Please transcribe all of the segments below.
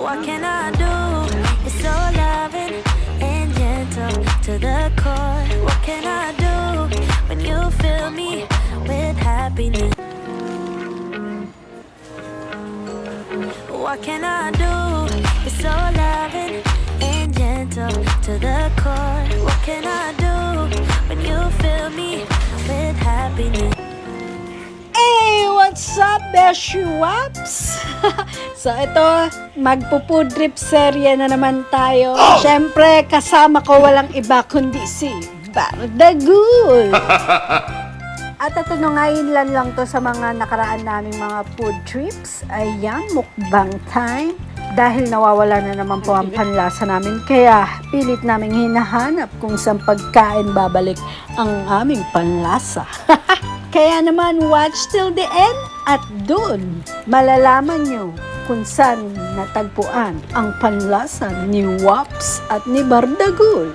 What can I do? It's so loving and gentle to the core. What can I do when you fill me with happiness? What can I do? It's so loving and gentle to the core. What can I do when you fill me with happiness? Hey, what's up, Beshi Waps? So ito, magpo-food trip serye na naman tayo. Siyempre, kasama ko walang iba kundi si Bardagul. At ito ngayon lang to sa mga nakaraan naming mga food trips. Ayan, mukbang time. Dahil nawawala na naman po ang panlasa namin, kaya pilit naming hinahanap kung saan pagkain babalik ang aming panlasa. Kaya naman, watch till the end at dun malalaman nyo kung saan natagpuan ang panlasa ni Waps at ni Bardagul.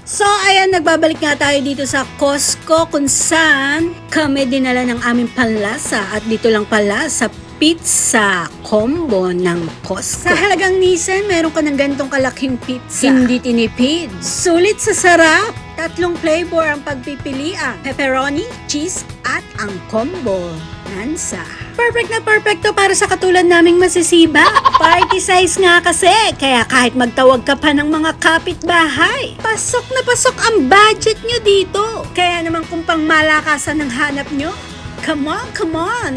So, ayan, nagbabalik nga tayo dito sa Costco kung saan kami dinala ng aming panlasa at dito lang pala sa pizza combo ng Costco. Sa halagang Nissan, meron ka ng ganitong kalaking pizza. Hindi tinipid. Sulit sa sarap. 3 flavor ang pagpipilian. Pepperoni, cheese, at ang combo. Nansa. Perfect na perfect to para sa katulad naming masisiba. Party size nga kasi, kaya kahit magtawag ka pa ng mga kapitbahay, pasok na pasok ang budget nyo dito. Kaya naman kung pang malakasan ng hanap nyo, come on!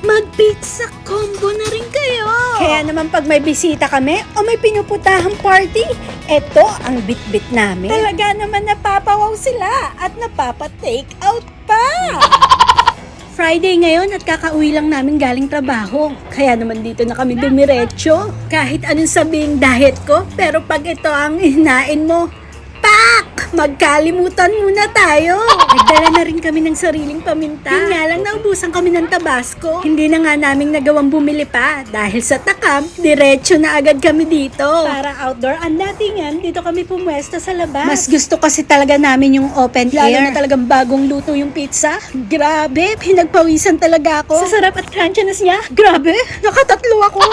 Mag-pizza combo na rin kayo. Kaya naman pag may bisita kami o may pinuputahang party, eto ang bit-bit namin. Talaga naman napapawaw sila at napapa-take out pa. Friday ngayon at kakauwi lang namin galing trabaho. Kaya naman dito na kami dumiretso. Kahit anong sabing diet ko, pero pag ito ang hinain mo, pak! Magkalimutan muna tayo. Nagdala na rin kami ng sariling paminta. Yun nga lang, naubusan kami ng Tabasco. Hindi na nga naming nagawang bumili pa. Dahil sa takam, diretso na agad kami dito. Para outdoor ang datingan, dito kami pumwesto sa labas. Mas gusto kasi talaga namin yung open air. Lalo na talagang bagong luto yung pizza. Grabe, pinagpawisan talaga ako. Sa sarap at crunchiness niya, grabe, nakatatlo ako.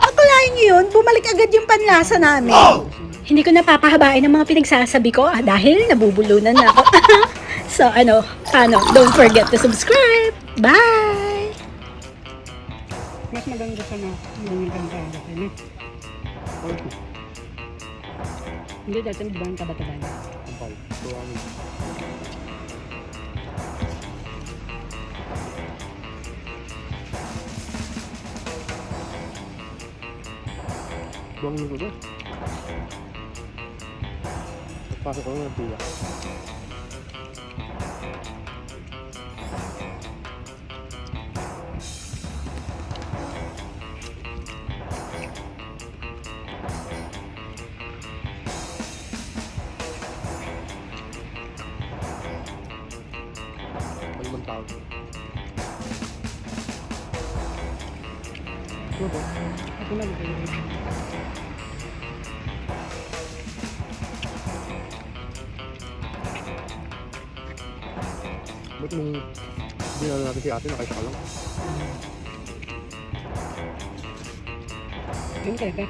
Akalain niyo yun, bumalik agad yung panlasa namin. Hindi ko napapahabain ang mga pinagsasabi ko dahil nabubulunan na ako. So don't forget to subscribe. Bye! Mas maganda sa mga ganda kasi hindi dati nagbang taba-taba na. Buang luto doon. Pasok ko ng tuwa. Ano man tawag? Ito ba? Ito na dito. Ba't nung dinala natin si ate, nakita ka lang? Yung talaga.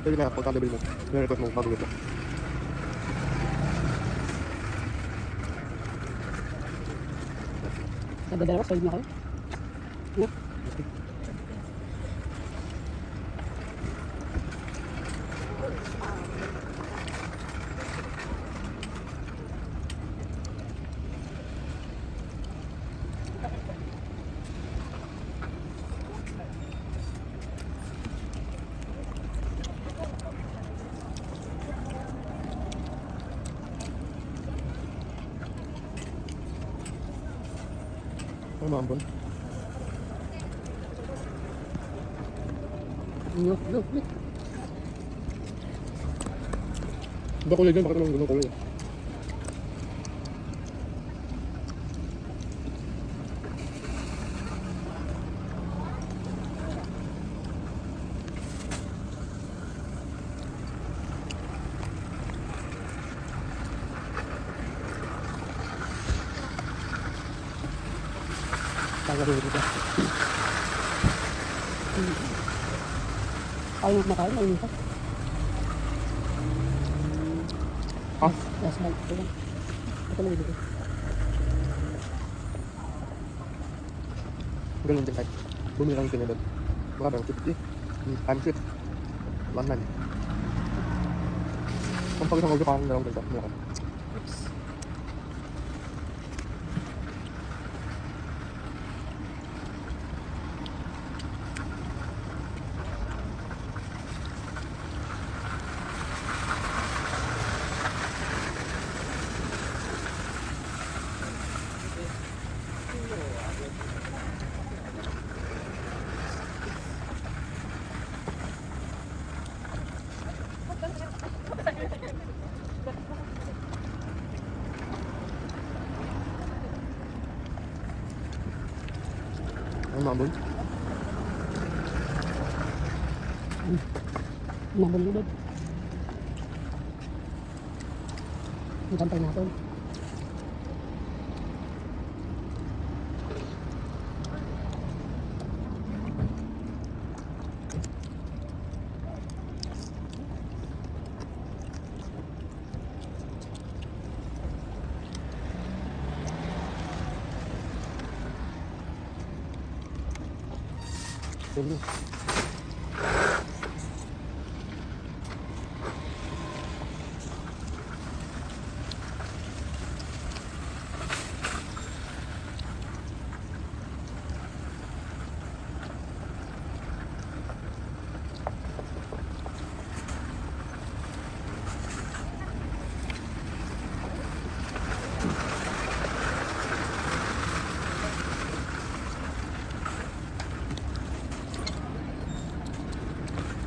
Pwede na, pagka-level mo. May-request mo, bago ito. Sa dalawa, solid na kayo. No? Ano maambon? No, no, no. Iba kulay dyan, bakit naman ganun kulay? Kaya rin ito. Ayaw mo kumakain, ayaw mo pa. Ha? Last bite. Ito lang. Ito lang dito. Ganun din kahit. Bumili lang yung tinidad. Baka bang 50. Times it. 1.9. Kung pag isang order, parang dalawang ganito. Malaki. Oops. Ano maambon? Nabuludod. Itantay natin. Sige.